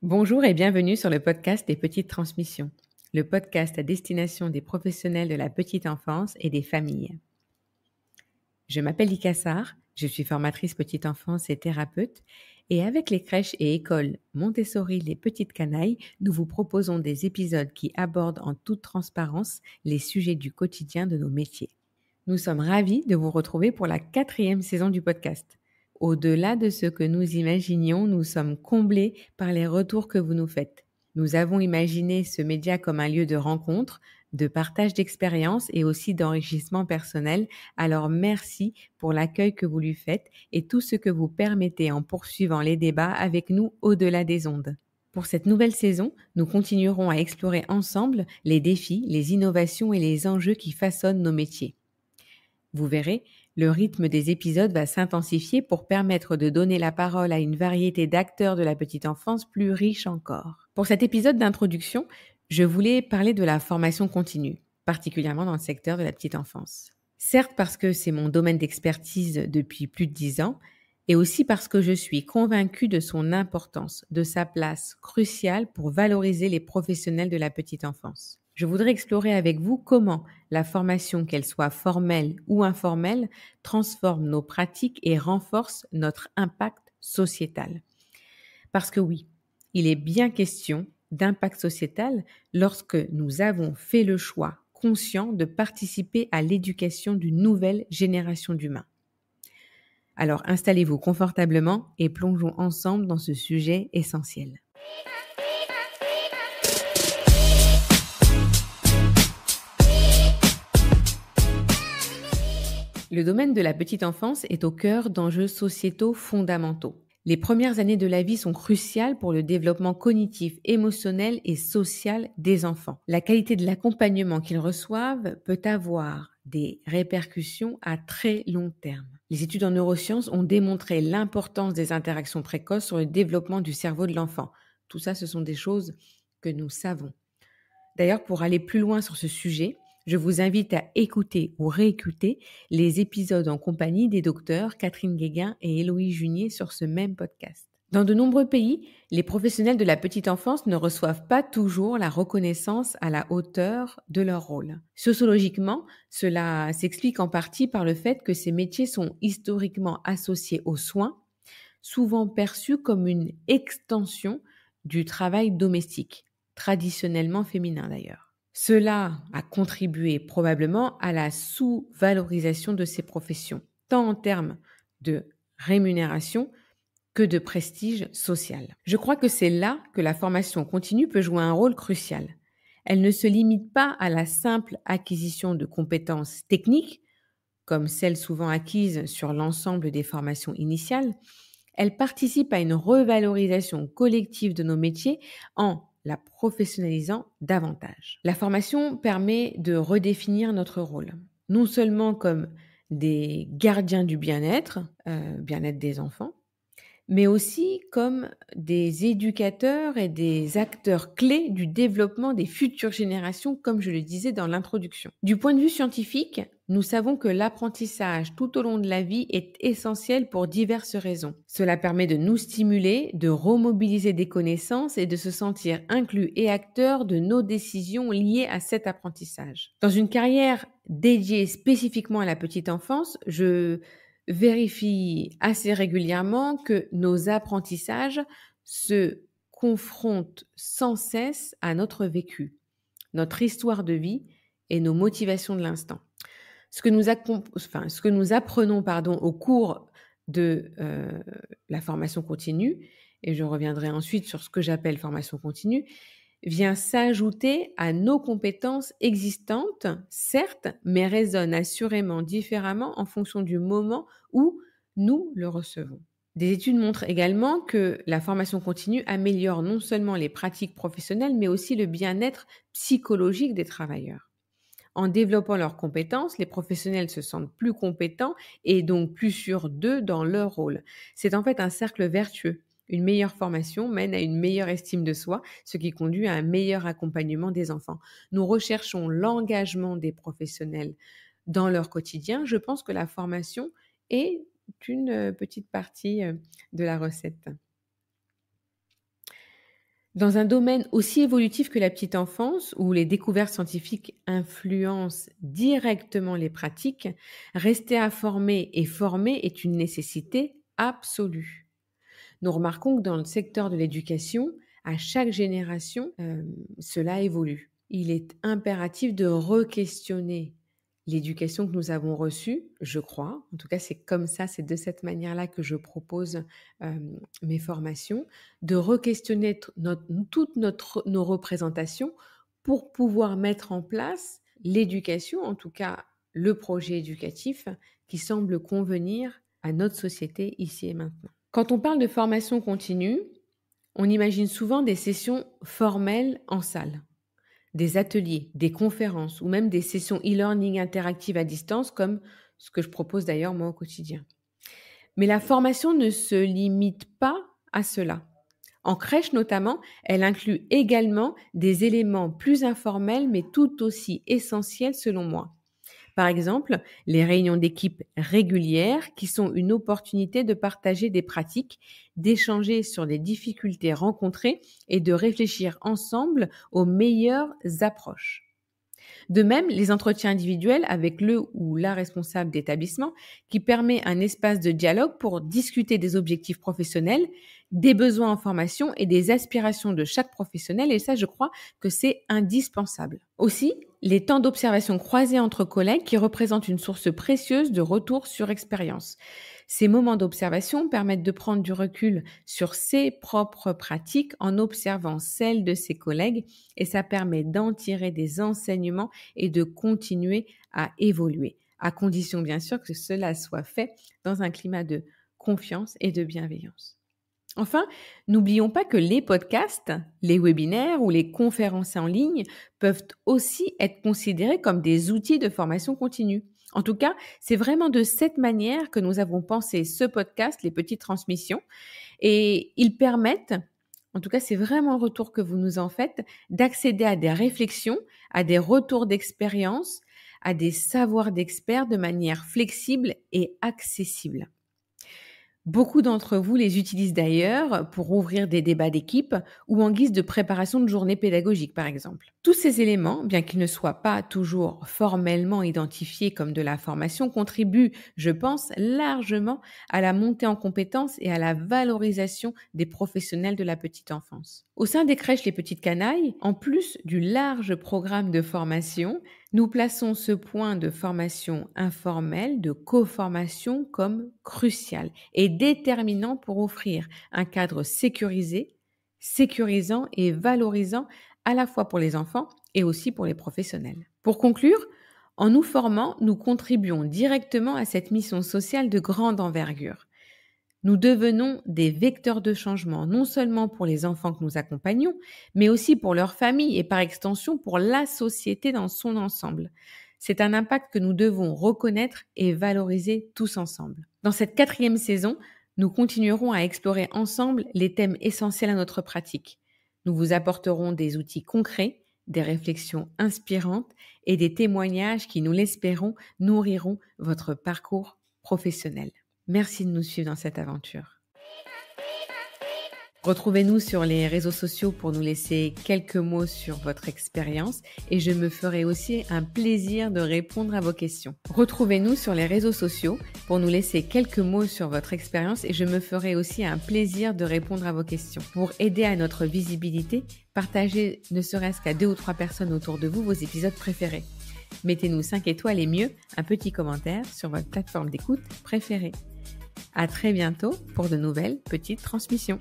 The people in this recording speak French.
Bonjour et bienvenue sur le podcast des Petites Transmissions, le podcast à destination des professionnels de la petite enfance et des familles. Je m'appelle Lika Sarr, je suis formatrice petite enfance et thérapeute et avec les crèches et écoles Montessori Les Petites Canailles, nous vous proposons des épisodes qui abordent en toute transparence les sujets du quotidien de nos métiers. Nous sommes ravis de vous retrouver pour la 4e saison du podcast. Au-delà de ce que nous imaginions, nous sommes comblés par les retours que vous nous faites. Nous avons imaginé ce média comme un lieu de rencontre, de partage d'expériences et aussi d'enrichissement personnel. Alors merci pour l'accueil que vous lui faites et tout ce que vous permettez en poursuivant les débats avec nous au-delà des ondes. Pour cette nouvelle saison, nous continuerons à explorer ensemble les défis, les innovations et les enjeux qui façonnent nos métiers. Vous verrez, le rythme des épisodes va s'intensifier pour permettre de donner la parole à une variété d'acteurs de la petite enfance plus riche encore. Pour cet épisode d'introduction, je voulais parler de la formation continue, particulièrement dans le secteur de la petite enfance. Certes parce que c'est mon domaine d'expertise depuis plus de 10 ans, et aussi parce que je suis convaincue de son importance, de sa place cruciale pour valoriser les professionnels de la petite enfance. Je voudrais explorer avec vous comment la formation, qu'elle soit formelle ou informelle, transforme nos pratiques et renforce notre impact sociétal. Parce que oui, il est bien question d'impact sociétal lorsque nous avons fait le choix conscient de participer à l'éducation d'une nouvelle génération d'humains. Alors installez-vous confortablement et plongeons ensemble dans ce sujet essentiel. Le domaine de la petite enfance est au cœur d'enjeux sociétaux fondamentaux. Les premières années de la vie sont cruciales pour le développement cognitif, émotionnel et social des enfants. La qualité de l'accompagnement qu'ils reçoivent peut avoir des répercussions à très long terme. Les études en neurosciences ont démontré l'importance des interactions précoces sur le développement du cerveau de l'enfant. Tout ça, ce sont des choses que nous savons. D'ailleurs, pour aller plus loin sur ce sujet, je vous invite à écouter ou réécouter les épisodes en compagnie des docteurs Catherine Guéguin et Héloïse Junier sur ce même podcast. Dans de nombreux pays, les professionnels de la petite enfance ne reçoivent pas toujours la reconnaissance à la hauteur de leur rôle. Sociologiquement, cela s'explique en partie par le fait que ces métiers sont historiquement associés aux soins, souvent perçus comme une extension du travail domestique, traditionnellement féminin d'ailleurs. Cela a contribué probablement à la sous-valorisation de ces professions, tant en termes de rémunération que de prestige social. Je crois que c'est là que la formation continue peut jouer un rôle crucial. Elle ne se limite pas à la simple acquisition de compétences techniques, comme celles souvent acquises sur l'ensemble des formations initiales. Elle participe à une revalorisation collective de nos métiers en la professionnalisant davantage. La formation permet de redéfinir notre rôle, non seulement comme des gardiens du bien-être des enfants, mais aussi comme des éducateurs et des acteurs clés du développement des futures générations, comme je le disais dans l'introduction. Du point de vue scientifique, nous savons que l'apprentissage tout au long de la vie est essentiel pour diverses raisons. Cela permet de nous stimuler, de remobiliser des connaissances et de se sentir inclus et acteurs de nos décisions liées à cet apprentissage. Dans une carrière dédiée spécifiquement à la petite enfance, je vérifie assez régulièrement que nos apprentissages se confrontent sans cesse à notre vécu, notre histoire de vie et nos motivations de l'instant. Ce que nous apprenons au cours de la formation continue, et je reviendrai ensuite sur ce que j'appelle formation continue, vient s'ajouter à nos compétences existantes, certes, mais résonne assurément différemment en fonction du moment où nous le recevons. Des études montrent également que la formation continue améliore non seulement les pratiques professionnelles, mais aussi le bien-être psychologique des travailleurs. En développant leurs compétences, les professionnels se sentent plus compétents et donc plus sûrs d'eux dans leur rôle. C'est en fait un cercle vertueux. Une meilleure formation mène à une meilleure estime de soi, ce qui conduit à un meilleur accompagnement des enfants. Nous recherchons l'engagement des professionnels dans leur quotidien. Je pense que la formation est une petite partie de la recette. Dans un domaine aussi évolutif que la petite enfance, où les découvertes scientifiques influencent directement les pratiques, rester informé et formé est une nécessité absolue. Nous remarquons que dans le secteur de l'éducation, à chaque génération, cela évolue. Il est impératif de re-questionner l'éducation que nous avons reçue, je crois. En tout cas, c'est comme ça, c'est de cette manière-là que je propose mes formations, de re-questionner toutes nos représentations pour pouvoir mettre en place l'éducation, en tout cas le projet éducatif qui semble convenir à notre société ici et maintenant. Quand on parle de formation continue, on imagine souvent des sessions formelles en salle, des ateliers, des conférences ou même des sessions e-learning interactives à distance comme ce que je propose d'ailleurs moi au quotidien. Mais la formation ne se limite pas à cela. En crèche notamment, elle inclut également des éléments plus informels mais tout aussi essentiels selon moi. Par exemple, les réunions d'équipe régulières qui sont une opportunité de partager des pratiques, d'échanger sur les difficultés rencontrées et de réfléchir ensemble aux meilleures approches. De même, les entretiens individuels avec le ou la responsable d'établissement qui permet un espace de dialogue pour discuter des objectifs professionnels, des besoins en formation et des aspirations de chaque professionnel. Et ça, je crois que c'est indispensable. Aussi, les temps d'observation croisés entre collègues qui représentent une source précieuse de retour sur expérience. Ces moments d'observation permettent de prendre du recul sur ses propres pratiques en observant celles de ses collègues et ça permet d'en tirer des enseignements et de continuer à évoluer, à condition bien sûr que cela soit fait dans un climat de confiance et de bienveillance. Enfin, n'oublions pas que les podcasts, les webinaires ou les conférences en ligne peuvent aussi être considérés comme des outils de formation continue. En tout cas, c'est vraiment de cette manière que nous avons pensé ce podcast, les petites transmissions, et ils permettent, en tout cas c'est vraiment le retour que vous nous en faites, d'accéder à des réflexions, à des retours d'expérience, à des savoirs d'experts de manière flexible et accessible. Beaucoup d'entre vous les utilisent d'ailleurs pour ouvrir des débats d'équipe ou en guise de préparation de journée pédagogique, par exemple. Tous ces éléments, bien qu'ils ne soient pas toujours formellement identifiés comme de la formation, contribuent, je pense, largement à la montée en compétences et à la valorisation des professionnels de la petite enfance. Au sein des crèches Les Petites Canailles, en plus du large programme de formation, nous plaçons ce point de formation informelle, de co-formation comme crucial et déterminant pour offrir un cadre sécurisé, sécurisant et valorisant à la fois pour les enfants et aussi pour les professionnels. Pour conclure, en nous formant, nous contribuons directement à cette mission sociale de grande envergure. Nous devenons des vecteurs de changement, non seulement pour les enfants que nous accompagnons, mais aussi pour leurs familles et par extension pour la société dans son ensemble. C'est un impact que nous devons reconnaître et valoriser tous ensemble. Dans cette 4e saison, nous continuerons à explorer ensemble les thèmes essentiels à notre pratique. Nous vous apporterons des outils concrets, des réflexions inspirantes et des témoignages qui, nous l'espérons, nourriront votre parcours professionnel. Merci de nous suivre dans cette aventure. Retrouvez-nous sur les réseaux sociaux pour nous laisser quelques mots sur votre expérience et je me ferai aussi un plaisir de répondre à vos questions. Retrouvez-nous sur les réseaux sociaux pour nous laisser quelques mots sur votre expérience et je me ferai aussi un plaisir de répondre à vos questions. Pour aider à notre visibilité, partagez ne serait-ce qu'à 2 ou 3 personnes autour de vous vos épisodes préférés. Mettez-nous 5 étoiles et mieux, un petit commentaire sur votre plateforme d'écoute préférée. À très bientôt pour de nouvelles petites transmissions.